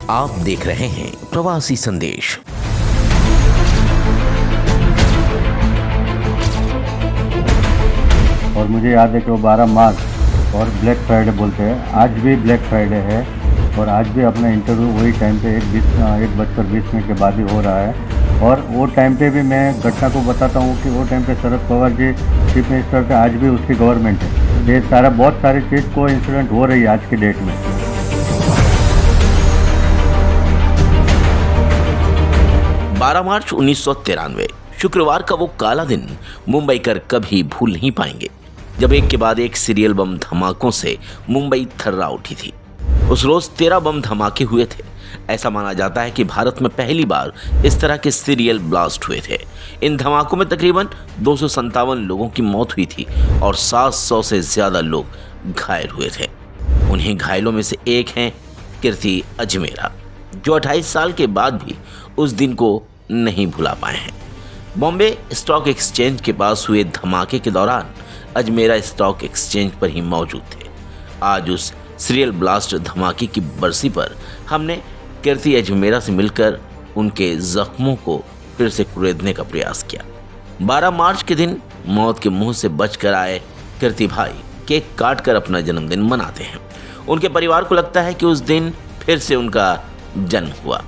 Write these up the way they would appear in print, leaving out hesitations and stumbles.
आप देख रहे हैं प्रवासी संदेश। और मुझे याद है कि वो 12 मार्च और ब्लैक फ्राइडे बोलते हैं, आज भी ब्लैक फ्राइडे है और आज भी अपना इंटरव्यू वही टाइम पे 1:20 के बाद ही हो रहा है। और वो टाइम पे भी मैं घटना को बताता हूँ कि वो टाइम पे शरद पवार जी चीफ मिनिस्टर थे, आज भी उसकी गवर्नमेंट है। ये सारा बहुत सारी चीज़ को इंसिडेंट हो रही है आज की डेट में। 12 मार्च 1993 शुक्रवार का वो काला दिन मुंबई कर कभी भूल नहीं पाएंगे, जब एक के बाद एक सीरियल बम धमाकों से मुंबई थर्रा उठी थी। उस रोज 13 बम धमाके हुए थे। ऐसा माना जाता है कि भारत में पहली बार इस तरह के सीरियल ब्लास्ट हुए थे। इन धमाकों में तकरीबन 257 लोगों की मौत हुई थी और 700 से ज्यादा लोग घायल हुए थे। उन्हीं घायलों में से एक हैं कीर्ति अजमेरा, जो 28 साल के बाद भी उस दिन को नहीं भुला पाए हैं। बॉम्बे स्टॉक एक्सचेंज के पास हुए धमाके के दौरान अजमेरा स्टॉक एक्सचेंज पर ही मौजूद थे। आज उस सीरियल ब्लास्ट धमाके की बरसी पर हमने कीर्ति अजमेरा से मिलकर उनके जख्मों को फिर से कुरेदने का प्रयास किया। 12 मार्च के दिन मौत के मुंह से बचकर आए कीर्ति भाई केक काट कर अपना जन्मदिन मनाते हैं। उनके परिवार को लगता है कि उस दिन फिर से उनका जन्म हुआ।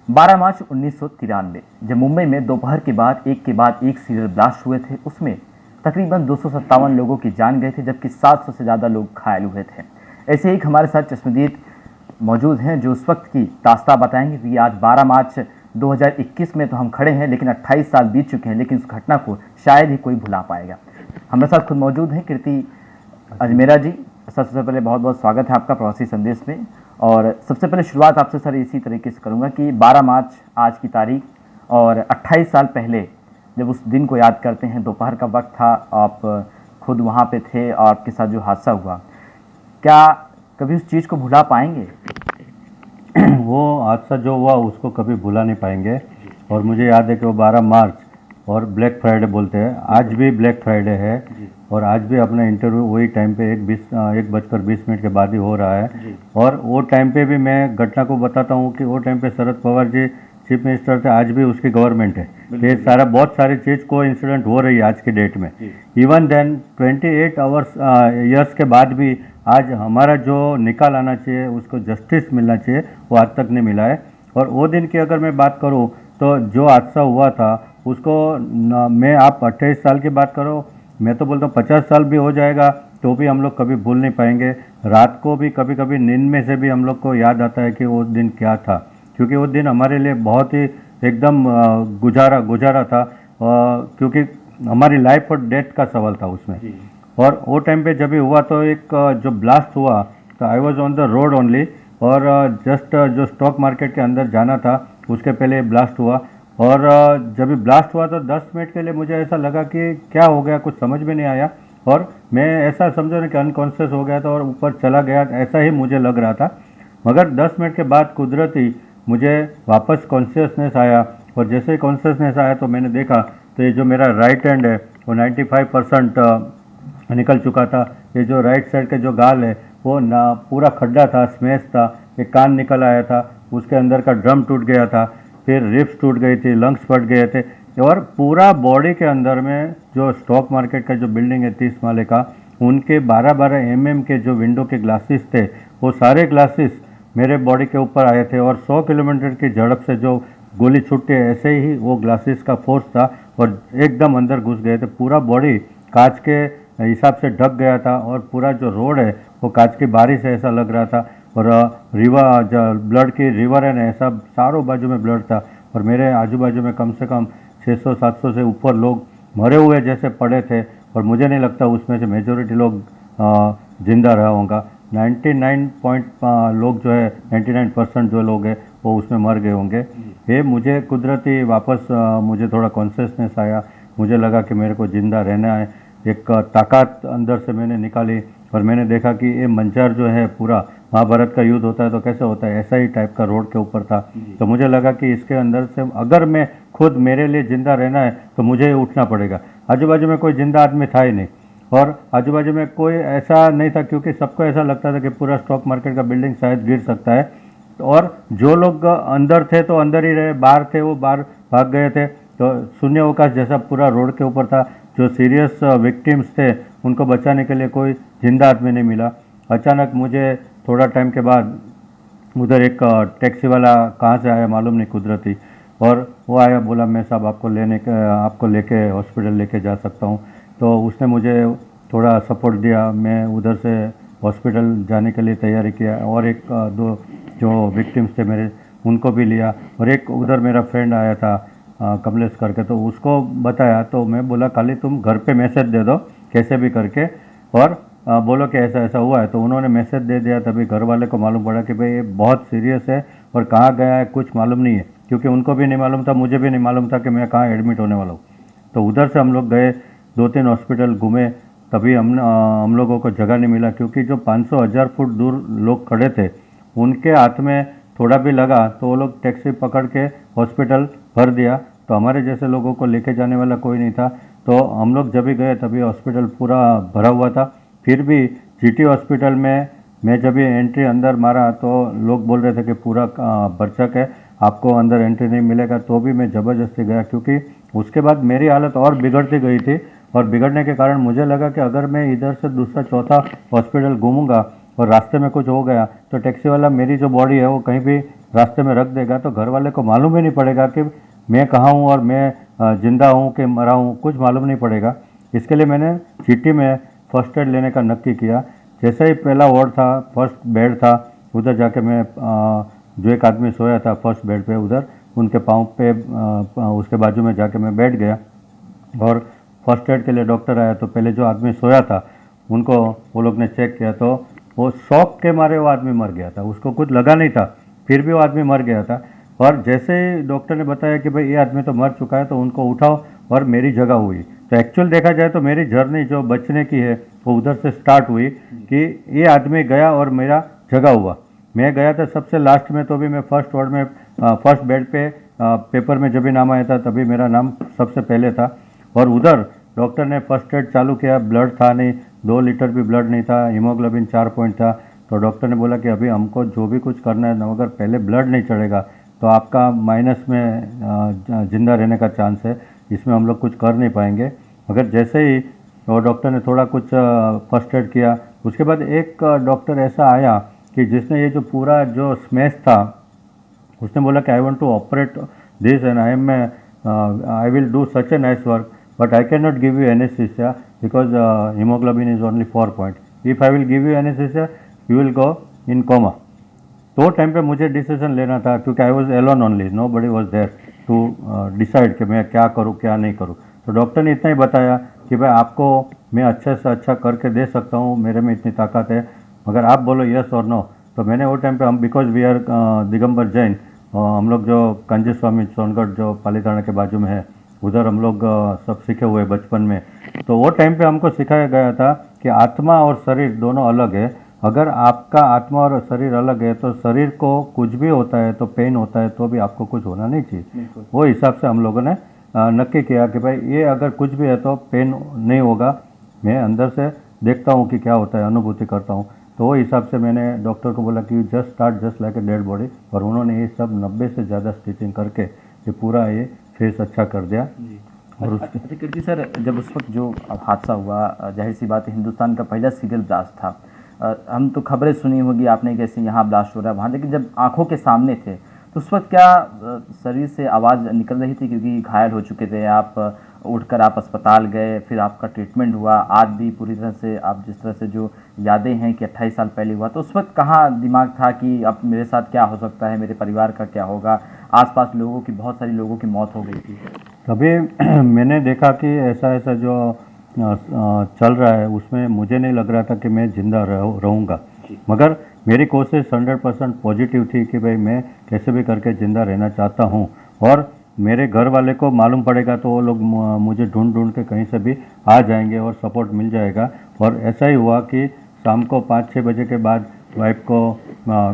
12 मार्च 1993 जब मुंबई में दोपहर के बाद एक सीरियल ब्लास्ट हुए थे, उसमें तकरीबन 257 लोगों की जान गए थे, जबकि 700 से ज़्यादा लोग घायल हुए थे। ऐसे ही हमारे साथ चश्मदीद मौजूद हैं जो उस वक्त की दास्तां बताएंगे कि आज 12 मार्च 2021 में तो हम खड़े हैं, लेकिन 28 साल बीत चुके हैं, लेकिन उस घटना को शायद ही कोई भुला पाएगा। हमारे साथ खुद मौजूद हैं कीर्ति अजमेरा जी। सबसे पहले बहुत बहुत स्वागत है आपका प्रवासी संदेश में। और सबसे पहले शुरुआत आपसे सर इसी तरीके से करूंगा कि 12 मार्च आज की तारीख और 28 साल पहले जब उस दिन को याद करते हैं, दोपहर का वक्त था, आप खुद वहाँ पे थे और आपके साथ जो हादसा हुआ, क्या कभी उस चीज़ को भुला पाएंगे? वो हादसा जो हुआ उसको कभी भुला नहीं पाएंगे। और मुझे याद है कि वो 12 मार्च और ब्लैक फ्राइडे बोलते हैं, आज भी ब्लैक फ्राइडे है और आज भी अपना इंटरव्यू वही टाइम पे 1:20 के बाद ही हो रहा है। और वो टाइम पे भी मैं घटना को बताता हूँ कि वो टाइम पे शरद पवार जी चीफ मिनिस्टर थे, आज भी उसकी गवर्नमेंट है। ये सारा बहुत सारी चीज़ को इंसिडेंट हो रही है आज की डेट में। इवन देन 28 ईयर्स के बाद भी आज हमारा जो निकाल आना चाहिए, उसको जस्टिस मिलना चाहिए, वो आज तक नहीं मिला है। और वो दिन की अगर मैं बात करूँ तो जो हादसा हुआ था उसको मैं आप 28 साल की बात करो, मैं तो बोलता हूँ 50 साल भी हो जाएगा तो भी हम लोग कभी भूल नहीं पाएंगे। रात को भी कभी कभी नींद में से भी हम लोग को याद आता है कि वो दिन क्या था, क्योंकि वो दिन हमारे लिए बहुत ही एकदम गुजारा था, क्योंकि हमारी लाइफ और डेथ का सवाल था उसमें। और वो टाइम पे जब भी हुआ तो एक जो ब्लास्ट हुआ तो I was on the road only, और जस्ट जो स्टॉक मार्केट के अंदर जाना था उसके पहले ब्लास्ट हुआ। और जब भी ब्लास्ट हुआ तो 10 मिनट के लिए मुझे ऐसा लगा कि क्या हो गया, कुछ समझ में नहीं आया और मैं ऐसा समझो ना कि अनकॉन्शियस हो गया था और ऊपर चला गया, ऐसा ही मुझे लग रहा था। मगर 10 मिनट के बाद कुदरती मुझे वापस कॉन्शियसनेस आया और जैसे ही कॉन्शियसनेस आया तो मैंने देखा तो ये जो मेरा राइट हैंड है वो 95% निकल चुका था। ये जो राइट साइड के जो गाल है वो ना पूरा खड्डा था, स्मैश था, एक कान निकल आया था, उसके अंदर का ड्रम टूट गया था, फिर रिब्स टूट गई थी, लंग्स फट गए थे और पूरा बॉडी के अंदर में जो स्टॉक मार्केट का जो बिल्डिंग है 30 माले का, उनके 12-12 mm के जो विंडो के ग्लासेस थे, वो सारे ग्लासेस मेरे बॉडी के ऊपर आए थे और 100 किलोमीटर की झड़प से जो गोली छूटती है ऐसे ही वो ग्लासेस का फोर्स था और एकदम अंदर घुस गए थे। पूरा बॉडी कांच के हिसाब से ढक गया था और पूरा जो रोड है वो कांच की बारिश है ऐसा लग रहा था। और रिवर जो ब्लड की रिवर है ना, ऐसा चारों बाजू में ब्लड था और मेरे आजू बाजू में कम से कम 600-700 से ऊपर लोग मरे हुए जैसे पड़े थे और मुझे नहीं लगता उसमें से मेजोरिटी लोग जिंदा रहा होगा। 99 लोग जो है 99% जो लोग हैं वो उसमें मर गए होंगे। ये मुझे कुदरती वापस मुझे थोड़ा कॉन्शियसनेस आया, मुझे लगा कि मेरे को ज़िंदा रहना है। एक ताकत अंदर से मैंने निकाली और मैंने देखा कि ये मंजर जो है पूरा महाभारत का युद्ध होता है तो कैसे होता है, ऐसा ही टाइप का रोड के ऊपर था। तो मुझे लगा कि इसके अंदर से अगर मैं खुद मेरे लिए ज़िंदा रहना है तो मुझे उठना पड़ेगा। आजू बाजू में कोई ज़िंदा आदमी था ही नहीं और आजू बाजू में कोई ऐसा नहीं था, क्योंकि सबको ऐसा लगता था कि पूरा स्टॉक मार्केट का बिल्डिंग शायद गिर सकता है। और जो लोग अंदर थे तो अंदर ही रहे, बाहर थे वो बाहर भाग गए थे। तो शून्य अवकाश जैसा पूरा रोड के ऊपर था। जो सीरियस विक्टिम्स थे उनको बचाने के लिए कोई जिंदा आदमी नहीं मिला। अचानक मुझे थोड़ा टाइम के बाद उधर एक टैक्सी वाला कहाँ से आया मालूम नहीं, कुदरती, और वो आया, बोला मैं साहब आपको लेके हॉस्पिटल लेके जा सकता हूँ। तो उसने मुझे थोड़ा सपोर्ट दिया, मैं उधर से हॉस्पिटल जाने के लिए तैयारी किया और एक दो जो विक्टिम्स थे मेरे उनको भी लिया, और एक उधर मेरा फ्रेंड आया था कमलेश करके, तो उसको बताया। तो मैं बोला खाली तुम घर पे मैसेज दे दो कैसे भी करके, और बोलो कि ऐसा ऐसा हुआ है। तो उन्होंने मैसेज दे दिया। तभी घर वाले को मालूम पड़ा कि भाई ये बहुत सीरियस है और कहाँ गया है कुछ मालूम नहीं है, क्योंकि उनको भी नहीं मालूम था, मुझे भी नहीं मालूम था कि मैं कहाँ एडमिट होने वाला हूँ। तो उधर से हम लोग गए, 2-3 हॉस्पिटल घूमे, तभी हम लोगों को जगह नहीं मिला, क्योंकि जो 500-1000 फुट दूर लोग खड़े थे उनके हाथ में थोड़ा भी लगा तो वो लोग टैक्सी पकड़ के हॉस्पिटल भर दिया। तो हमारे जैसे लोगों को लेके जाने वाला कोई नहीं था। तो हम लोग जब भी गए तभी हॉस्पिटल पूरा भरा हुआ था। फिर भी जीटी हॉस्पिटल में मैं जब भी एंट्री अंदर मारा तो लोग बोल रहे थे कि पूरा भरचक है, आपको अंदर एंट्री नहीं मिलेगा। तो भी मैं ज़बरदस्ती गया, क्योंकि उसके बाद मेरी हालत और बिगड़ती गई थी, और बिगड़ने के कारण मुझे लगा कि अगर मैं इधर से दूसरा चौथा हॉस्पिटल घूमूंगा और रास्ते में कुछ हो गया तो टैक्सी वाला मेरी जो बॉडी है वो कहीं भी रास्ते में रख देगा, तो घर वाले को मालूम ही नहीं पड़ेगा कि मैं कहाँ हूँ और मैं जिंदा हूँ कि मरा हूँ, कुछ मालूम नहीं पड़ेगा। इसके लिए मैंने जीटी में फर्स्ट एड लेने का नक्की किया। जैसे ही पहला वार्ड था, फर्स्ट बेड था, उधर जाके मैं जो एक आदमी सोया था फर्स्ट बेड पे, उधर उनके पाँव पे उसके बाजू में जाके मैं बैठ गया, और फर्स्ट एड के लिए डॉक्टर आया। तो पहले जो आदमी सोया था उनको वो लोग ने चेक किया, तो वो शॉक के मारे वो आदमी मर गया था, उसको कुछ लगा नहीं था, फिर भी वो आदमी मर गया था। और जैसे ही डॉक्टर ने बताया कि भाई ये आदमी तो मर चुका है, तो उनको उठाओ और मेरी जगह हुई। तो एक्चुअल देखा जाए तो मेरी जर्नी जो बचने की है वो उधर से स्टार्ट हुई कि ये आदमी गया और मेरा जगह हुआ। मैं गया था सबसे लास्ट में, तो भी मैं फर्स्ट वार्ड में फर्स्ट बेड पे पेपर में जब भी नाम आया था तभी मेरा नाम सबसे पहले था। और उधर डॉक्टर ने फर्स्ट एड चालू किया, ब्लड था नहीं, 2 लीटर भी ब्लड नहीं था, हीमोग्लोबिन 4 पॉइंट था। तो डॉक्टर ने बोला कि अभी हमको जो भी कुछ करना है, अगर पहले ब्लड नहीं चढ़ेगा तो आपका माइनस में जिंदा रहने का चांस है, इसमें हम लोग कुछ कर नहीं पाएंगे। मगर जैसे ही वो डॉक्टर ने थोड़ा कुछ फर्स्ट एड किया, उसके बाद एक डॉक्टर ऐसा आया कि जिसने ये जो पूरा जो स्मैश था, उसने बोला कि I want to operate this and I will do such a nice work, but I can not give you anaesthesia because haemoglobin is only 4 point. If I will give you anaesthesia you will go in coma. तो time पे मुझे decision लेना था, क्योंकि I was alone only, nobody was there to decide कि मैं क्या करूँ क्या नहीं करूँ। तो डॉक्टर ने इतना ही बताया कि भाई आपको मैं अच्छे से अच्छा करके दे सकता हूँ, मेरे में इतनी ताकत है, मगर आप बोलो यस और नो। तो मैंने वो टाइम पे, हम because we are Digambar Jain, हम लोग जो कांजी स्वामी सोनगढ़ जो पालीताना के बाजू में है, उधर हम लोग सब सीखे हुए बचपन में। तो वो टाइम पे हमको सिखाया गया था कि आत्मा और शरीर दोनों अलग है। अगर आपका आत्मा और शरीर अलग है तो शरीर को कुछ भी होता है तो पेन होता है, तो भी आपको कुछ होना नहीं चाहिए। वो हिसाब से हम लोगों ने नक्की किया कि भाई ये अगर कुछ भी है तो पेन नहीं होगा, मैं अंदर से देखता हूँ कि क्या होता है, अनुभूति करता हूँ। तो वो हिसाब से मैंने डॉक्टर को बोला कि just start just like a dead body, और उन्होंने ये सब 90 से ज़्यादा स्टिचिंग करके ये पूरा ये फेस अच्छा कर दिया। और अच्छा कीर्ति सर, जब उस वक्त जो हादसा हुआ, जाहिर सी बात है हिंदुस्तान का पहला सीरियल ब्लास्ट था। हम तो खबरें सुनी होगी आपने कैसे यहाँ ब्लास्ट हो रहा है वहाँ, लेकिन जब आंखों के सामने थे तो उस वक्त क्या शरीर से आवाज़ निकल रही थी, क्योंकि घायल हो चुके थे आप, उठकर आप अस्पताल गए, फिर आपका ट्रीटमेंट हुआ, आज भी पूरी तरह से आप जिस तरह से जो यादें हैं कि 28 साल पहले हुआ, तो उस वक्त कहाँ दिमाग था कि अब मेरे साथ क्या हो सकता है, मेरे परिवार का क्या होगा, आसपास लोगों की, बहुत सारी लोगों की मौत हो गई थी। तभी मैंने देखा कि ऐसा ऐसा जो चल रहा है उसमें मुझे नहीं लग रहा था कि मैं जिंदा रहूँगा, मगर मेरी कोशिश 100% पॉजिटिव थी कि भाई मैं कैसे भी करके ज़िंदा रहना चाहता हूँ, और मेरे घर वाले को मालूम पड़ेगा तो वो लोग मुझे ढूंढ ढूंढ के कहीं से भी आ जाएंगे और सपोर्ट मिल जाएगा। और ऐसा ही हुआ कि शाम को 5-6 बजे के बाद वाइफ को,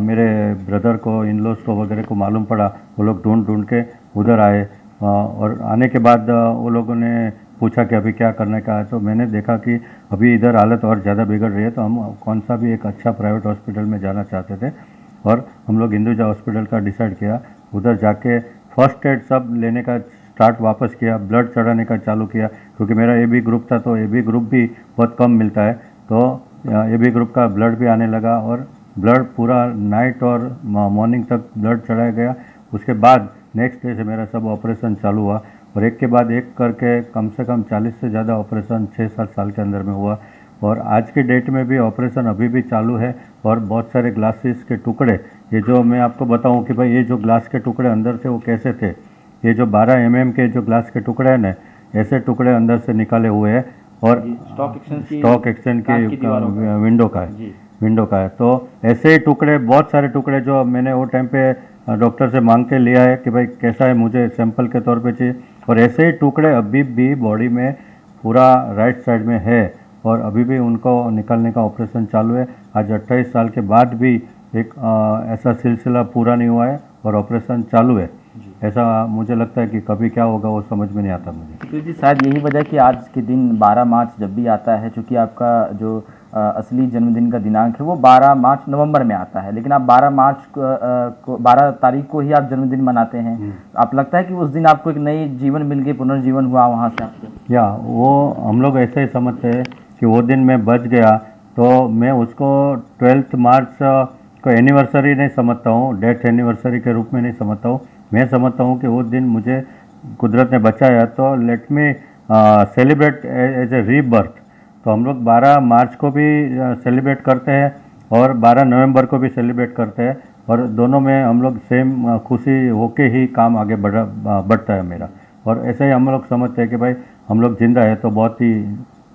मेरे ब्रदर को, इन लॉज को वगैरह को मालूम पड़ा, वो लोग ढूंढ ढूंढ के उधर आए, और आने के बाद वो लोगों ने पूछा कि अभी क्या करने का है। तो मैंने देखा कि अभी इधर हालत और ज़्यादा बिगड़ रही है, तो हम कौन सा भी एक अच्छा प्राइवेट हॉस्पिटल में जाना चाहते थे। और हम लोग हिंदुजा हॉस्पिटल का डिसाइड किया। उधर जाके फर्स्ट एड सब लेने का स्टार्ट वापस किया, ब्लड चढ़ाने का चालू किया, क्योंकि मेरा ए बी ग्रुप था तो ए बी ग्रुप भी बहुत कम मिलता है, तो ए बी ग्रुप का ब्लड भी आने लगा और ब्लड पूरा नाइट और मॉर्निंग तक ब्लड चढ़ाया गया। उसके बाद नेक्स्ट डे से मेरा सब ऑपरेशन चालू हुआ और एक के बाद एक करके कम से कम 40 से ज़्यादा ऑपरेशन 6-7 साल के अंदर में हुआ। और आज के डेट में भी ऑपरेशन अभी भी चालू है और बहुत सारे ग्लासेस के टुकड़े, ये जो मैं आपको बताऊं कि भाई ये जो ग्लास के टुकड़े अंदर थे वो कैसे थे, ये जो 12 mm के जो ग्लास के टुकड़े हैं ना, ऐसे टुकड़े अंदर से निकाले हुए हैं और स्टॉक एक्सचेंज के विंडो का है, विंडो का है। तो ऐसे ही टुकड़े, बहुत सारे टुकड़े जो मैंने वो टाइम पे डॉक्टर से मांग के लिया है कि भाई कैसा है, मुझे सैंपल के तौर पे चाहिए। और ऐसे ही टुकड़े अभी भी बॉडी में पूरा राइट साइड में है और अभी भी उनको निकालने का ऑपरेशन चालू है। आज 28 साल के बाद भी एक ऐसा सिलसिला पूरा नहीं हुआ है और ऑपरेशन चालू है। ऐसा मुझे लगता है कि कभी क्या होगा वो समझ में नहीं आता मुझे। तो जी शायद यही वजह कि आज के दिन 12 मार्च जब भी आता है, चूँकि आपका जो असली जन्मदिन का दिनांक है वो 12 मार्च नवंबर में आता है, लेकिन आप 12 मार्च को 12 तारीख को ही आप जन्मदिन मनाते हैं। आप लगता है कि उस दिन आपको एक नई जीवन मिल गई, पुनर्जीवन हुआ वहाँ से आपको? या वो हम लोग ऐसे ही समझते हैं कि वो दिन मैं बच गया, तो मैं उसको 12 मार्च को एनिवर्सरी नहीं समझता हूँ, डेथ एनिवर्सरी के रूप में नहीं समझता हूँ। मैं समझता हूँ कि वो दिन मुझे कुदरत ने बचाया, तो let me celebrate as a rebirth. तो हम लोग 12 मार्च को भी सेलिब्रेट करते हैं और 12 नवंबर को भी सेलिब्रेट करते हैं और दोनों में हम लोग सेम खुशी होके ही काम आगे बढ़ता है मेरा। और ऐसे ही हम लोग समझते हैं कि भाई हम लोग जिंदा है तो बहुत ही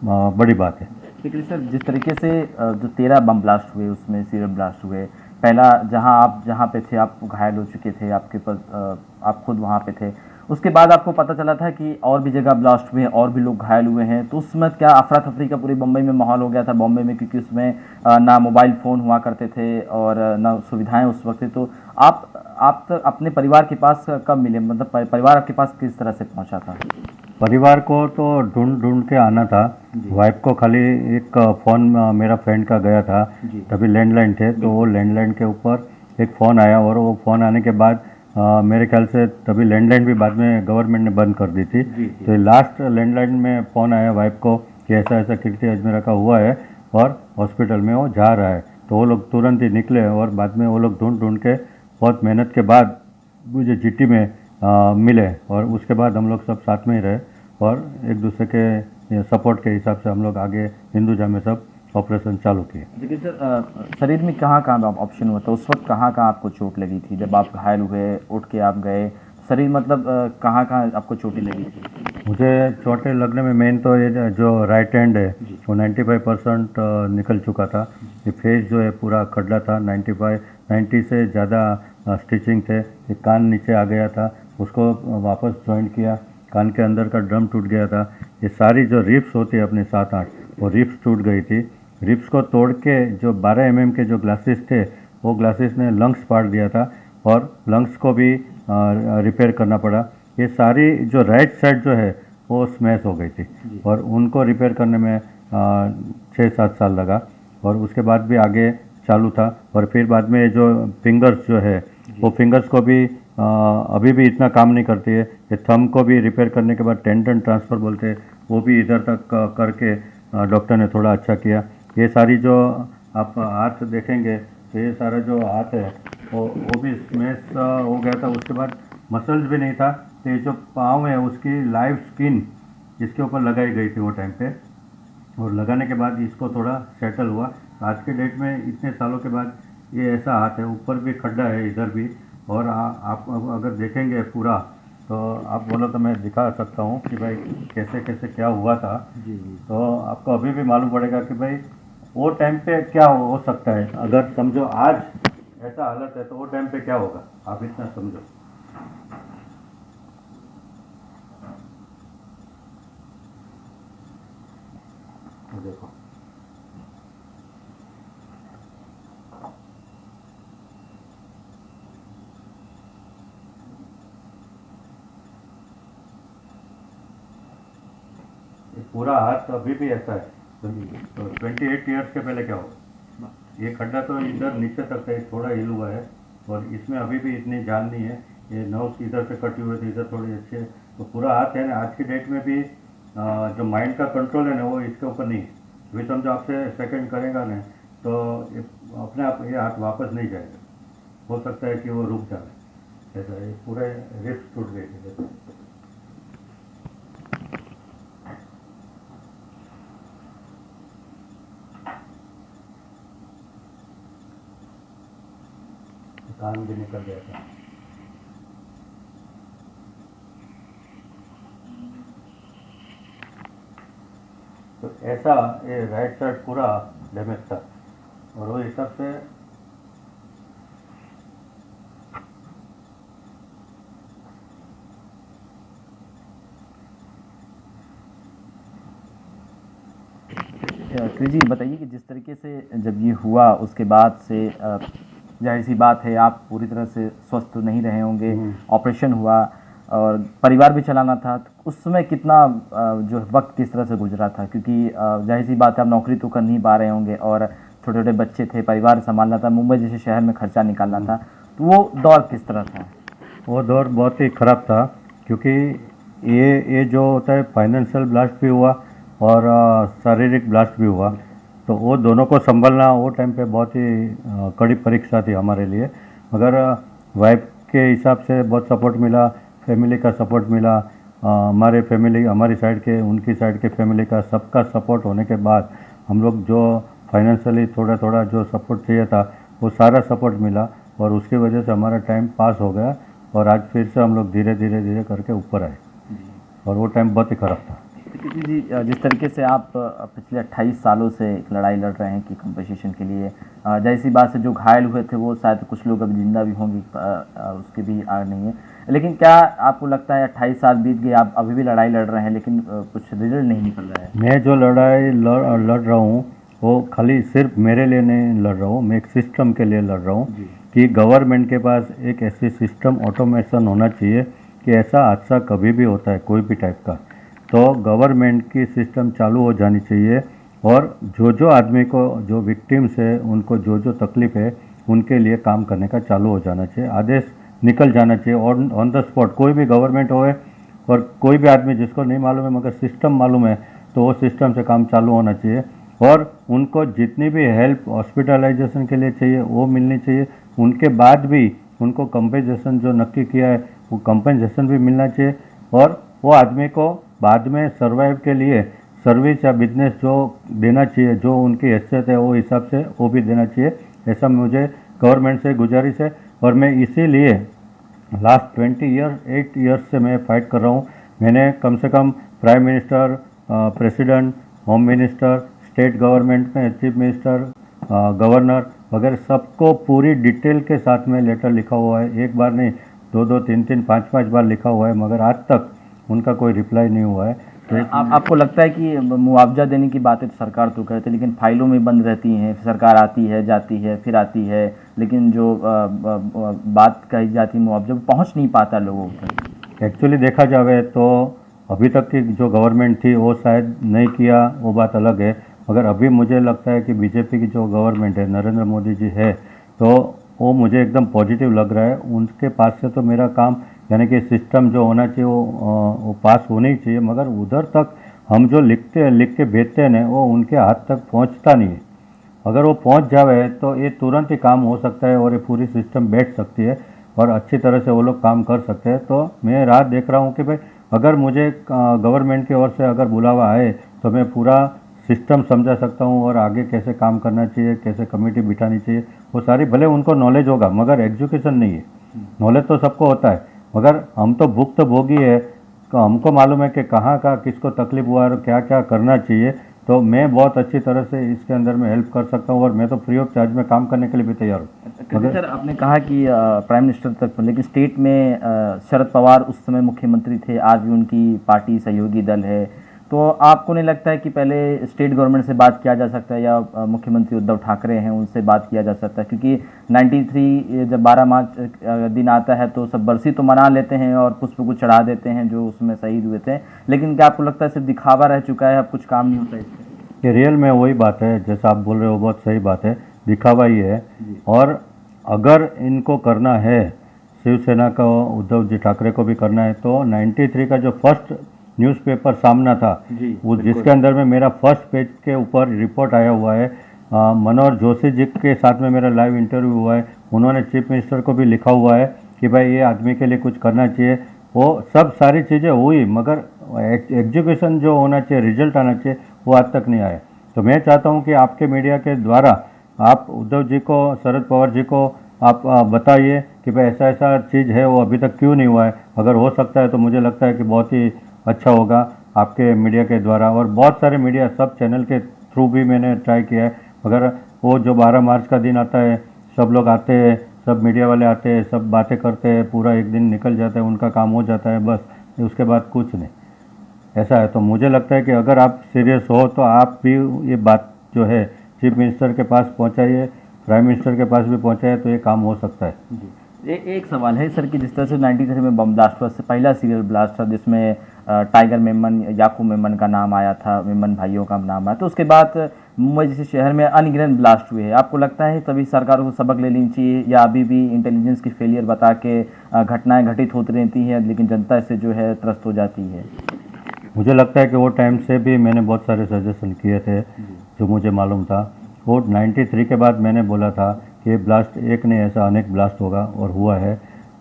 बड़ी बात है। लेकिन सर जिस तरीके से जो 13 बम ब्लास्ट हुए उसमें सीरियल ब्लास्ट हुए, पहला जहाँ पे थे आप घायल हो चुके थे, आपके पास आप खुद वहाँ पे थे, उसके बाद आपको पता चला था कि और भी जगह ब्लास्ट हुए हैं और भी लोग घायल हुए हैं, तो उसमें क्या अफरा तफरी का पूरी बम्बई में माहौल हो गया था? बॉम्बे में क्योंकि उसमें ना मोबाइल फ़ोन हुआ करते थे और ना सुविधाएं उस वक्त थी, तो आप तो अपने परिवार के पास कब मिले? मतलब परिवार आपके पास किस तरह से पहुंचा था? परिवार को तो ढूंढ ढूंढ के आना था। वाइफ को खाली एक फ़ोन मेरा फ्रेंड का गया था, तभी लैंडलाइन थे, तो वो लैंडलाइन के ऊपर एक फ़ोन आया और वो फ़ोन आने के बाद मेरे ख्याल से तभी लैंडलाइन भी बाद में गवर्नमेंट ने बंद कर दी थी। तो लास्ट लैंडलाइन में फ़ोन आया वाइफ को कि ऐसा ऐसा कीर्ति अजमेरा का हुआ है और हॉस्पिटल में वो जा रहा है। तो वो लोग तुरंत ही निकले और बाद में वो लोग ढूंढ ढूंढ के बहुत मेहनत के बाद मुझे जीटी में मिले और उसके बाद हम लोग सब साथ में ही रहे और एक दूसरे के सपोर्ट के हिसाब से हम लोग आगे हिंदुजा में सब ऑपरेशन चालू किए। लेकिन सर शरीर में कहाँ कहाँ ऑप्शन हुआ था उस वक्त? कहाँ कहाँ आपको चोट लगी थी जब आप घायल हुए, उठ के आप गए? शरीर मतलब कहाँ कहाँ आपको चोटें लगी थी? मुझे चोटें लगने में मेन तो ये जो राइट हैंड है वो 95% निकल चुका था। ये फेस जो है पूरा खड्डा था, 90 से ज़्यादा स्टिचिंग थे। ये कान नीचे आ गया था, उसको वापस जॉइंट किया, कान के अंदर का ड्रम टूट गया था। ये सारी जो रिप्स होती है अपने 7-8 वो रिप्स टूट गई थी। रिप्स को तोड़ के जो 12 mm के जो ग्लासेस थे वो ग्लासेस ने लंग्स फाड़ दिया था और लंग्स को भी रिपेयर करना पड़ा। ये सारी जो राइट साइड जो है वो स्मैश हो गई थी और उनको रिपेयर करने में 6-7 साल लगा और उसके बाद भी आगे चालू था। और फिर बाद में जो फिंगर्स जो है वो फिंगर्स को भी अभी भी इतना काम नहीं करती है। ये थंब को भी रिपेयर करने के बाद टेंडन ट्रांसफ़र बोलते हैं, वो भी इधर तक करके डॉक्टर ने थोड़ा अच्छा किया। ये सारी जो आप हाथ देखेंगे तो ये सारा जो हाथ है वो भी स्मैश हो गया था। उसके बाद मसल्स भी नहीं था, तो ये जो पाँव है उसकी लाइव स्किन इसके ऊपर लगाई गई थी वो टाइम पे और लगाने के बाद इसको थोड़ा सेटल हुआ। आज के डेट में इतने सालों के बाद ये ऐसा हाथ है, ऊपर भी खड्डा है इधर भी। और आप अगर देखेंगे पूरा तो आप बोलो तो मैं दिखा सकता हूँ कि भाई कैसे कैसे क्या हुआ था। तो आपको अभी भी मालूम पड़ेगा कि भाई वो टाइम पे क्या हो सकता है। अगर समझो आज ऐसा हालत है तो वो टाइम पे क्या होगा, आप इतना समझो। देखो पूरा हाथ अभी भी ऐसा है। तो 28 ईयर्स के पहले क्या होगा। ये खड्डा तो इधर नीचे तक है, थोड़ा हिल हुआ है और इसमें अभी भी इतनी जान नहीं है। ये नर्व्स इधर से कटी हुई थी, इधर थोड़ी अच्छे, तो पूरा हाथ है ना, आज की डेट में भी जो माइंड का कंट्रोल है ना वो इसके ऊपर नहीं है। अभी समझो आपसे सेकंड करेगा ना तो ये अपने आप ये हाथ वापस नहीं जाएगा, हो सकता है कि वो रुक जाए। ऐसा ये पूरे रिस्ट टूट गई थी देखो। कान भी निकल गया था। तो ऐसा ये राइट साइड पूरा डैमेज था और वो हिसाब से क्रिस जी बताइए कि जिस तरीके से जब ये हुआ उसके बाद से जाहिर सी बात है आप पूरी तरह से स्वस्थ तो नहीं रहे होंगे, ऑपरेशन हुआ और परिवार भी चलाना था, तो उस समय कितना जो वक्त किस तरह से गुजरा था? क्योंकि जाहिर सी बात है आप नौकरी तो कर नहीं पा रहे होंगे और छोटे छोटे बच्चे थे, परिवार संभालना था, मुंबई जैसे शहर में खर्चा निकालना था, तो वो दौर किस तरह था? वो दौर बहुत ही ख़राब था क्योंकि ये जो होता है फाइनेंशियल ब्लास्ट भी हुआ और शारीरिक ब्लास्ट भी हुआ, तो वो दोनों को संभालना वो टाइम पे बहुत ही कड़ी परीक्षा थी हमारे लिए। मगर वाइफ के हिसाब से बहुत सपोर्ट मिला, फैमिली का सपोर्ट मिला, हमारे फैमिली हमारी साइड के उनकी साइड के फैमिली का सबका सपोर्ट होने के बाद हम लोग जो फाइनेंशियली थोड़ा थोड़ा जो सपोर्ट चाहिए था वो सारा सपोर्ट मिला और उसकी वजह से हमारा टाइम पास हो गया और आज फिर से हम लोग धीरे धीरे धीरे करके ऊपर आए और वो टाइम बहुत ही ख़राब था। कृति जी जिस तरीके से आप पिछले 28 सालों से एक लड़ाई लड़ रहे हैं कि कंपनसेशन के लिए, जाहिर सी बात से जो घायल हुए थे वो शायद कुछ लोग अभी जिंदा भी होंगे, उसके भी आड़ नहीं है, लेकिन क्या आपको लगता है 28 साल बीत गए, आप अभी भी लड़ाई लड़ रहे हैं लेकिन कुछ रिजल्ट नहीं निकल रहा है? मैं जो लड़ाई लड़ रहा हूँ वो खाली सिर्फ मेरे लिए नहीं लड़ रहा हूँ, मैं एक सिस्टम के लिए लड़ रहा हूँ कि गवर्नमेंट के पास एक ऐसी सिस्टम ऑटोमेशन होना चाहिए कि ऐसा हादसा कभी भी होता है कोई भी टाइप का तो गवर्नमेंट की सिस्टम चालू हो जानी चाहिए और जो आदमी को जो विक्टिम्स है उनको जो तकलीफ है उनके लिए काम करने का चालू हो जाना चाहिए, आदेश निकल जाना चाहिए ऑन द स्पॉट। कोई भी गवर्नमेंट होए और कोई भी आदमी जिसको नहीं मालूम है मगर सिस्टम मालूम है तो वो सिस्टम से काम चालू होना चाहिए और उनको जितनी भी हेल्प हॉस्पिटलाइजेशन के लिए चाहिए वो मिलनी चाहिए। उनके बाद भी उनको कंपेंसेशन जो नक्की किया है वो कंपेंसेशन भी मिलना चाहिए और वो आदमी को बाद में सर्वाइव के लिए सर्विस या बिजनेस जो देना चाहिए, जो उनकी हैसियत है वो हिसाब से वो भी देना चाहिए। ऐसा मुझे गवर्नमेंट से गुजारिश है और मैं इसीलिए लास्ट 8 ईयर्स से मैं फाइट कर रहा हूँ। मैंने कम से कम prime minister, president, home minister, state government में चीफ मिनिस्टर, गवर्नर वगैरह सबको पूरी डिटेल के साथ में लेटर लिखा हुआ है, एक बार नहीं 2 3 5 बार लिखा हुआ है मगर आज तक उनका कोई रिप्लाई नहीं हुआ है। तो आपको लगता है कि मुआवजा देने की बातें तो सरकार तो करती है लेकिन फाइलों में बंद रहती हैं, सरकार आती है जाती है फिर आती है, लेकिन जो बात कही जाती है मुआवजा पहुंच नहीं पाता लोगों तक। एक्चुअली देखा जाए तो अभी तक की जो गवर्नमेंट थी वो शायद नहीं किया, वो बात अलग है, मगर अभी मुझे लगता है कि बीजेपी की जो गवर्नमेंट है, नरेंद्र मोदी जी है, तो वो मुझे एकदम पॉजिटिव लग रहा है। उनके पास से तो मेरा काम यानी कि सिस्टम जो होना चाहिए वो पास होना ही चाहिए, मगर उधर तक हम जो लिख के भेजते हैं ना वो उनके हाथ तक पहुंचता नहीं है। अगर वो पहुंच जाए तो ये तुरंत ही काम हो सकता है और ये पूरी सिस्टम बैठ सकती है और अच्छी तरह से वो लोग काम कर सकते हैं। तो मैं राह देख रहा हूँ कि भाई अगर मुझे गवर्नमेंट की ओर से अगर बुलावा आए तो मैं पूरा सिस्टम समझा सकता हूँ और आगे कैसे काम करना चाहिए, कैसे कमेटी बिठानी चाहिए, वो सारी भले उनको नॉलेज होगा मगर एजुकेशन नहीं है। नॉलेज तो सबको होता है मगर हम तो भुक्त भोगी है, तो हमको मालूम है कि कहाँ किसको तकलीफ हुआ और क्या क्या करना चाहिए। तो मैं बहुत अच्छी तरह से इसके अंदर में हेल्प कर सकता हूँ और मैं तो फ्री ऑफ चार्ज में काम करने के लिए भी तैयार हूँ। सर आपने कहा कि प्राइम मिनिस्टर तक, लेकिन स्टेट में शरद पवार उस समय मुख्यमंत्री थे, आज भी उनकी पार्टी सहयोगी दल है, तो आपको नहीं लगता है कि पहले स्टेट गवर्नमेंट से बात किया जा सकता है या मुख्यमंत्री उद्धव ठाकरे हैं उनसे बात किया जा सकता है? क्योंकि 93 जब 12 मार्च दिन आता है तो सब बरसी तो मना लेते हैं और पुष्प को चढ़ा देते हैं जो उसमें शहीद हुए थे, लेकिन क्या आपको लगता है सिर्फ दिखावा रह चुका है, अब कुछ काम नहीं होता इससे? ये रियल में वही बात है जैसा आप बोल रहे हो, बहुत सही बात है, दिखावा ही है। और अगर इनको करना है, शिवसेना को, उद्धव जी ठाकरे को भी करना है, तो 93 का जो फर्स्ट न्यूज़पेपर सामना था, वो जिसके अंदर में मेरा फर्स्ट पेज के ऊपर रिपोर्ट आया हुआ है, मनोहर जोशी जी के साथ में मेरा लाइव इंटरव्यू हुआ है, उन्होंने चीफ मिनिस्टर को भी लिखा हुआ है कि भाई ये आदमी के लिए कुछ करना चाहिए। वो सब सारी चीज़ें हुई, मगर एग्जीक्यूशन जो होना चाहिए, रिजल्ट आना चाहिए, वो आज तक नहीं आया। तो मैं चाहता हूँ कि आपके मीडिया के द्वारा आप उद्धव जी को, शरद पवार जी को आप बताइए कि भाई ऐसा ऐसा चीज़ है, वो अभी तक क्यों नहीं हुआ है। अगर हो सकता है तो मुझे लगता है कि बहुत ही अच्छा होगा आपके मीडिया के द्वारा। और बहुत सारे मीडिया, सब चैनल के थ्रू भी मैंने ट्राई किया है, मगर वो जो 12 मार्च का दिन आता है, सब लोग आते हैं, सब मीडिया वाले आते हैं, सब बातें करते हैं, पूरा एक दिन निकल जाता है, उनका काम हो जाता है, बस उसके बाद कुछ नहीं। ऐसा है। तो मुझे लगता है कि अगर आप सीरियस हो तो आप भी ये बात जो है चीफ मिनिस्टर के पास पहुंचाइए, प्राइम मिनिस्टर के पास भी पहुंचाइए, तो ये काम हो सकता है। एक सवाल है सर कि जिस तरह से 93 में बम ब्लास्ट हुआ, पहला सीरियल ब्लास्ट था जिसमें टाइगर मेमन, याकूब मेमन का नाम आया था, मेमन भाइयों का नाम आया, तो उसके बाद मुंबई जैसे शहर में अनगिनत ब्लास्ट हुए हैं। आपको लगता है तभी सरकार को सबक ले लेनी चाहिए, या अभी भी इंटेलिजेंस की फेलियर बता के घटनाएं घटित होती रहती हैं, लेकिन जनता इससे जो है त्रस्त हो जाती है? मुझे लगता है कि वो टाइम से भी मैंने बहुत सारे सजेशन किए थे जो मुझे मालूम था। वो 93 के बाद मैंने बोला था कि ब्लास्ट एक नहीं, ऐसा अनेक ब्लास्ट होगा, और हुआ है।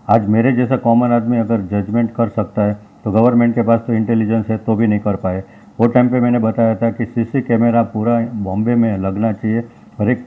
आज मेरे जैसा कॉमन आदमी अगर जजमेंट कर सकता है तो गवर्नमेंट के पास तो इंटेलिजेंस है, तो भी नहीं कर पाए। वो टाइम पे मैंने बताया था कि सीसी कैमरा पूरा बॉम्बे में लगना चाहिए, हर एक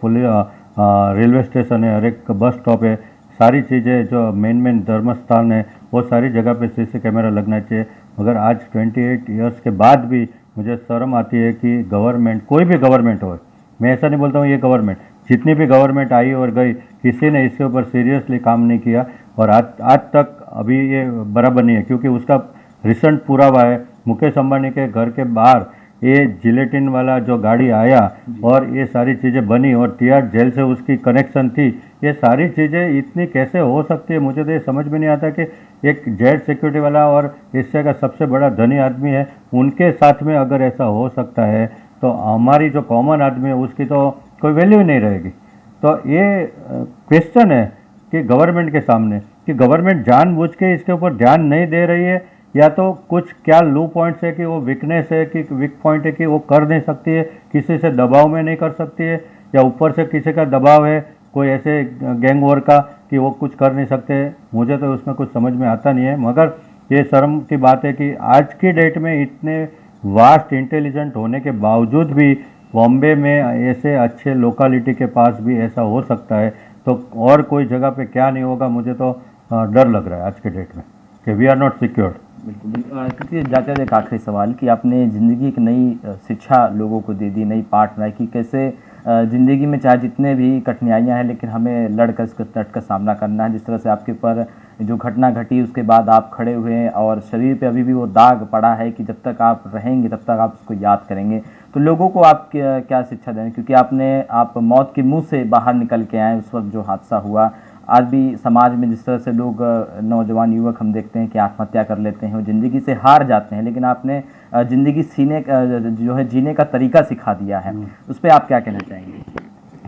रेलवे स्टेशन है, हर एक बस स्टॉप है, सारी चीज़ें जो मेन धर्मस्थान है, वो सारी जगह पे सीसी कैमरा लगना चाहिए। मगर आज 28 ईयर्स के बाद भी मुझे शर्म आती है कि गवर्नमेंट, कोई भी गवर्नमेंट हो, मैं ऐसा नहीं बोलता हूँ ये गवर्नमेंट, जितनी भी गवर्नमेंट आई और गई, किसी ने इसके ऊपर सीरियसली काम नहीं किया। और आज तक अभी ये बराबर नहीं है, क्योंकि उसका रिसेंट पुरावा है, मुकेश अंबानी के घर के बाहर ये जिलेटिन वाला जो गाड़ी आया और ये सारी चीज़ें बनी, और तिहाड़ जेल से उसकी कनेक्शन थी। ये सारी चीज़ें इतनी कैसे हो सकती है, मुझे तो ये समझ में नहीं आता कि एक जेड सिक्योरिटी वाला और एशिया का सबसे बड़ा धनी आदमी है, उनके साथ में अगर ऐसा हो सकता है तो हमारी जो कॉमन आदमी है उसकी तो कोई वैल्यू ही नहीं रहेगी। तो ये क्वेश्चन है कि गवर्नमेंट के सामने, कि गवर्नमेंट जानबूझ के इसके ऊपर ध्यान नहीं दे रही है, या तो कुछ क्या लो पॉइंट्स है कि वो वीकनेस है, कि वीक पॉइंट है कि वो कर नहीं सकती है, किसी से दबाव में नहीं कर सकती है, या ऊपर से किसी का दबाव है, कोई ऐसे गैंग वॉर का, कि वो कुछ कर नहीं सकते। मुझे तो उसमें कुछ समझ में आता नहीं है। मगर ये शर्म की बात है कि आज की डेट में इतने वास्ट इंटेलिजेंट होने के बावजूद भी बॉम्बे में ऐसे अच्छे लोकेलिटी के पास भी ऐसा हो सकता है, तो और कोई जगह पे क्या नहीं होगा। मुझे तो डर लग रहा है आज के डेट में कि वी आर नॉट सिक्योर्ड। बिल्कुल। जाकर एक आखिरी सवाल कि आपने ज़िंदगी एक नई शिक्षा लोगों को दे दी, नई पाठ कि कैसे ज़िंदगी में चाहे जितने भी कठिनाइयाँ हैं, लेकिन हमें लड़कर इसका डट का सामना करना है। जिस तरह से आपके ऊपर जो घटना घटी उसके बाद आप खड़े हुए हैं और शरीर पे अभी भी वो दाग पड़ा है कि जब तक आप रहेंगे तब तक आप उसको याद करेंगे। तो लोगों को आप क्या शिक्षा देंगे, क्योंकि आप मौत के मुंह से बाहर निकल के आए उस वक्त जो हादसा हुआ। आज भी समाज में जिस तरह से लोग, नौजवान युवक हम देखते हैं कि आत्महत्या कर लेते हैं और ज़िंदगी से हार जाते हैं, लेकिन आपने ज़िंदगी जो है जीने का तरीका सिखा दिया है, उस पर आप क्या कहना चाहेंगे?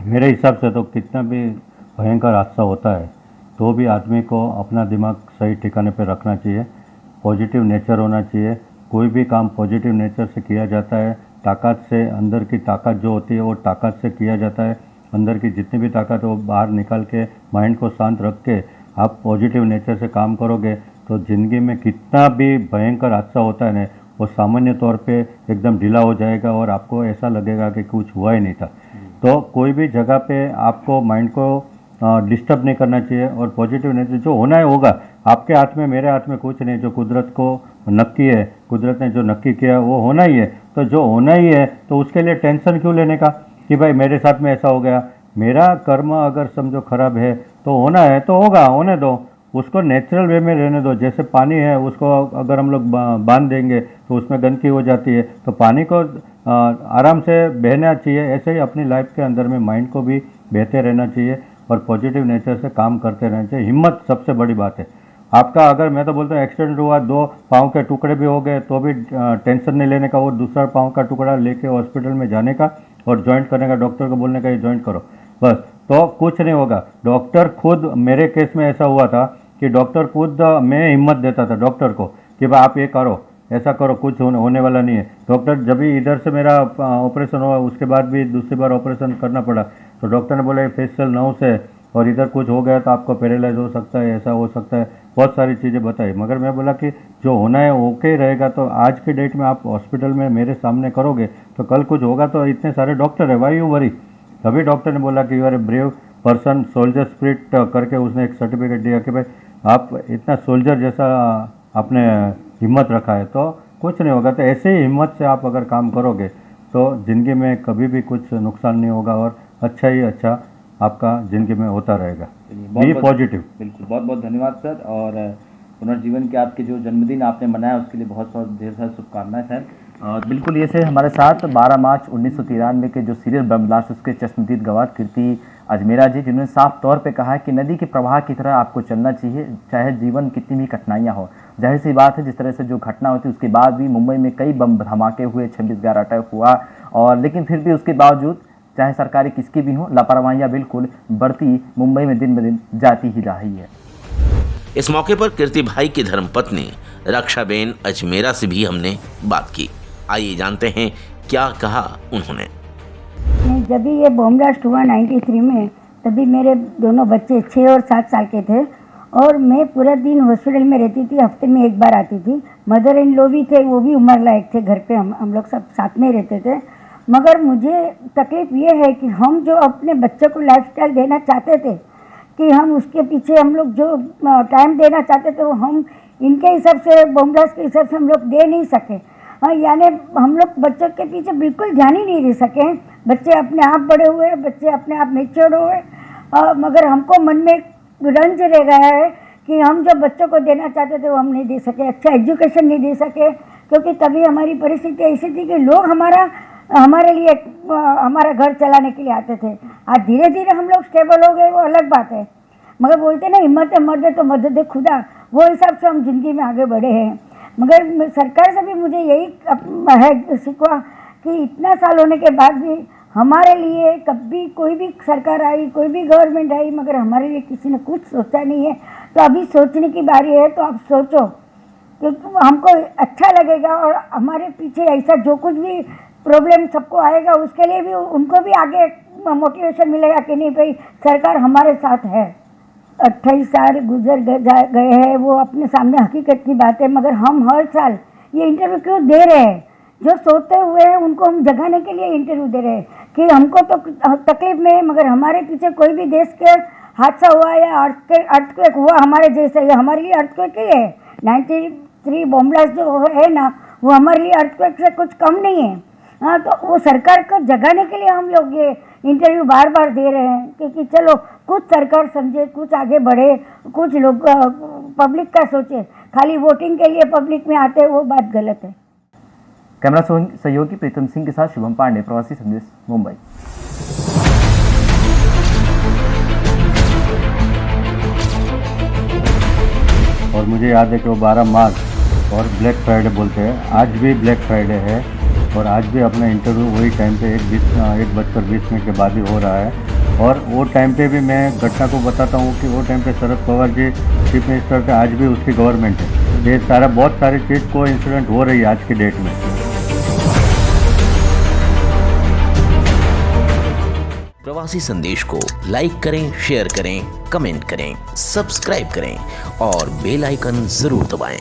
मेरे हिसाब से तो कितना भी भयंकर हादसा होता है तो भी आदमी को अपना दिमाग सही ठिकाने पर रखना चाहिए, पॉजिटिव नेचर होना चाहिए। कोई भी काम पॉजिटिव नेचर से किया जाता है, ताकत से, अंदर की ताकत जो होती है वो ताकत से किया जाता है। अंदर की जितनी भी ताकत है वो बाहर निकाल के माइंड को शांत रख के आप पॉजिटिव नेचर से काम करोगे तो ज़िंदगी में कितना भी भयंकर हादसा होता है ना, वो सामान्य तौर पे एकदम ढीला हो जाएगा और आपको ऐसा लगेगा कि कुछ हुआ ही नहीं था। तो कोई भी जगह पे आपको माइंड को डिस्टर्ब नहीं करना चाहिए, और पॉजिटिव नेचर जो होना है होगा। आपके हाथ में, मेरे हाथ में कुछ नहीं, जो कुदरत को नक्की है, कुदरत ने जो नक्की किया वो होना ही है। तो जो होना ही है तो उसके लिए टेंशन क्यों लेने का कि भाई मेरे साथ में ऐसा हो गया। मेरा कर्म अगर समझो खराब है तो होना है तो होगा, होने दो, उसको नेचुरल वे में रहने दो। जैसे पानी है, उसको अगर हम लोग बांध देंगे तो उसमें गंदगी हो जाती है, तो पानी को आराम से बहना चाहिए। ऐसे ही अपनी लाइफ के अंदर में माइंड को भी बहते रहना चाहिए और पॉजिटिव नेचर से काम करते रहना चाहिए। हिम्मत सबसे बड़ी बात है आपका। अगर मैं तो बोलता हूँ एक्सीडेंट हुआ, 2 पाँव के टुकड़े भी हो गए तो भी टेंशन नहीं लेने का, वो दूसरा पाँव का टुकड़ा लेके हॉस्पिटल में जाने का और जॉइंट करने का, डॉक्टर को बोलने का ये जॉइंट करो। बस, तो कुछ नहीं होगा। डॉक्टर खुद, मेरे केस में ऐसा हुआ था कि डॉक्टर खुद, मैं हिम्मत देता था डॉक्टर को कि भाई आप ये करो, ऐसा करो, कुछ होने वाला नहीं है। डॉक्टर जब भी इधर से मेरा ऑपरेशन हुआ, उसके बाद भी दूसरी बार ऑपरेशन करना पड़ा, तो डॉक्टर ने बोला फेशियल नर्व से और इधर कुछ हो गया तो आपको पैरालाइज हो सकता है, ऐसा हो सकता है, बहुत सारी चीज़ें बताई। मगर मैं बोला कि जो होना है ओके रहेगा। तो आज के डेट में आप हॉस्पिटल में मेरे सामने करोगे तो कल कुछ होगा तो इतने सारे डॉक्टर है, वाई यू वरी। तभी डॉक्टर ने बोला कि you are a brave person, soldier spirit करके उसने एक सर्टिफिकेट दिया कि भाई आप इतना सोल्जर जैसा आपने हिम्मत रखा है, तो कुछ नहीं होगा। तो ऐसे ही हिम्मत से आप अगर काम करोगे तो ज़िंदगी में कभी भी कुछ नुकसान नहीं होगा और अच्छा ही अच्छा आपका ज़िंदगी में होता रहेगा। Be positive. बिल्कुल, बहुत बहुत धन्यवाद सर। और पुनर्जीवन के आपके जो जन्मदिन आपने मनाया उसके लिए बहुत बहुत ढेर सारी शुभकामनाएं सर। और बिल्कुल ये से हमारे साथ 12 मार्च 1993 के जो सीरियल बम ब्लास्ट उसके चश्मदीद गवाह कीर्ति अजमेरा जी, जिन्होंने साफ तौर पे कहा है कि नदी के प्रवाह की तरह आपको चलना चाहिए, चाहे जीवन कितनी भी कठिनाइयाँ हो। जाहिर सी बात है, जिस तरह से जो घटना होती उसके बाद भी मुंबई में कई बम धमाके हुए, 26/11 अटैक हुआ, और लेकिन फिर भी उसके बावजूद चाहे सरकारी किसकी भी हो, लापरवाहियाँ बिल्कुल बढ़ती मुंबई में दिन ब दिन जाती ही जा रही है। इस मौके पर कीर्ति भाई की धर्मपत्नी रक्षाबेन अजमेरा से भी हमने बात की। आइए जानते हैं क्या कहा उन्होंने। जब भी ये बॉम्ब ब्लास्ट हुआ 93 में, तभी मेरे दोनों बच्चे 6 और 7 साल के थे और मैं पूरा दिन हॉस्पिटल में रहती थी, हफ्ते में एक बार आती थी। मदर इन लॉ भी थे, वो भी उम्र लायक थे, घर पे हम लोग सब साथ में रहते थे। मगर मुझे तकलीफ़ ये है कि हम जो अपने बच्चे को लाइफस्टाइल देना चाहते थे, कि हम उसके पीछे हम लोग जो टाइम देना चाहते थे वो हम इनके हिसाब से, बॉम्ब ब्लास्ट के हिसाब से हम लोग दे नहीं सके। यानी हम लोग बच्चों के पीछे बिल्कुल ध्यान ही नहीं दे सके। बच्चे अपने आप बड़े हुए, बच्चे अपने आप मेच्योर हुए, मगर हमको मन में रंज रह गया है कि हम जो बच्चों को देना चाहते थे वो हम नहीं दे सके, अच्छा एजुकेशन नहीं दे सके। क्योंकि तभी हमारी परिस्थिति ऐसी थी कि लोग हमारे लिए हमारा घर चलाने के लिए आते थे। आज धीरे धीरे हम लोग स्टेबल हो गए, वो अलग बात है। मगर बोलते ना, हिम्मत है मर्द तो मदद है खुदा, वो हिसाब से हम ज़िंदगी में आगे बढ़े हैं। मगर सरकार से भी मुझे यही है सीखा कि इतना साल होने के बाद भी हमारे लिए कभी कोई भी सरकार आई, कोई भी गवर्नमेंट आई, मगर हमारे लिए किसी ने कुछ सोचा नहीं है। तो अभी सोचने की बारी है, तो आप सोचो, क्योंकि हमको अच्छा लगेगा और हमारे पीछे ऐसा जो कुछ भी प्रॉब्लम सबको आएगा उसके लिए भी उनको भी आगे मोटिवेशन मिलेगा कि नहीं भाई सरकार हमारे साथ है। 28 साल गुजर गए हैं, वो अपने सामने हकीकत की बात है। मगर हम हर साल ये इंटरव्यू क्यों दे रहे हैं? जो सोते हुए हैं उनको हम जगाने के लिए इंटरव्यू दे रहे हैं कि हमको तो तकलीफ में है, मगर हमारे पीछे कोई भी देश के हादसा हुआ या अर्थक्वेक हुआ हमारे जैसे, ये हमारे लिए अर्थक्वेक ही है। 93 बॉम्ब ब्लास्ट जो है ना, वो हमारे लिए अर्थक्वेक से कुछ कम नहीं है। हाँ, तो वो सरकार को जगाने के लिए हम लोग ये इंटरव्यू बार बार दे रहे हैं कि चलो कुछ सरकार समझे, कुछ आगे बढ़े, कुछ लोग पब्लिक का सोचे। खाली वोटिंग के लिए पब्लिक में आते हैं, वो बात गलत है। कैमरा सहयोगी प्रीतम सिंह के साथ शुभम पांडे, प्रवासी संदेश, मुंबई। और मुझे याद है कि वो 12 मार्च और ब्लैक फ्राइडे बोलते हैं, आज भी ब्लैक फ्राइडे है और आज भी अपना इंटरव्यू वही टाइम पे 1:20 के बाद ही हो रहा है। और वो टाइम पे भी मैं घटना को बताता हूँ कि वो टाइम पे शरद पवार जी चीफ मिनिस्टर थे, आज भी उसकी गवर्नमेंट है। ये सारा बहुत सारी चीज़ को इंसिडेंट हो रही है आज की डेट में। प्रवासी संदेश को लाइक करें, शेयर करें, कमेंट करें, सब्सक्राइब करें और बेल आइकन जरूर दबाएं।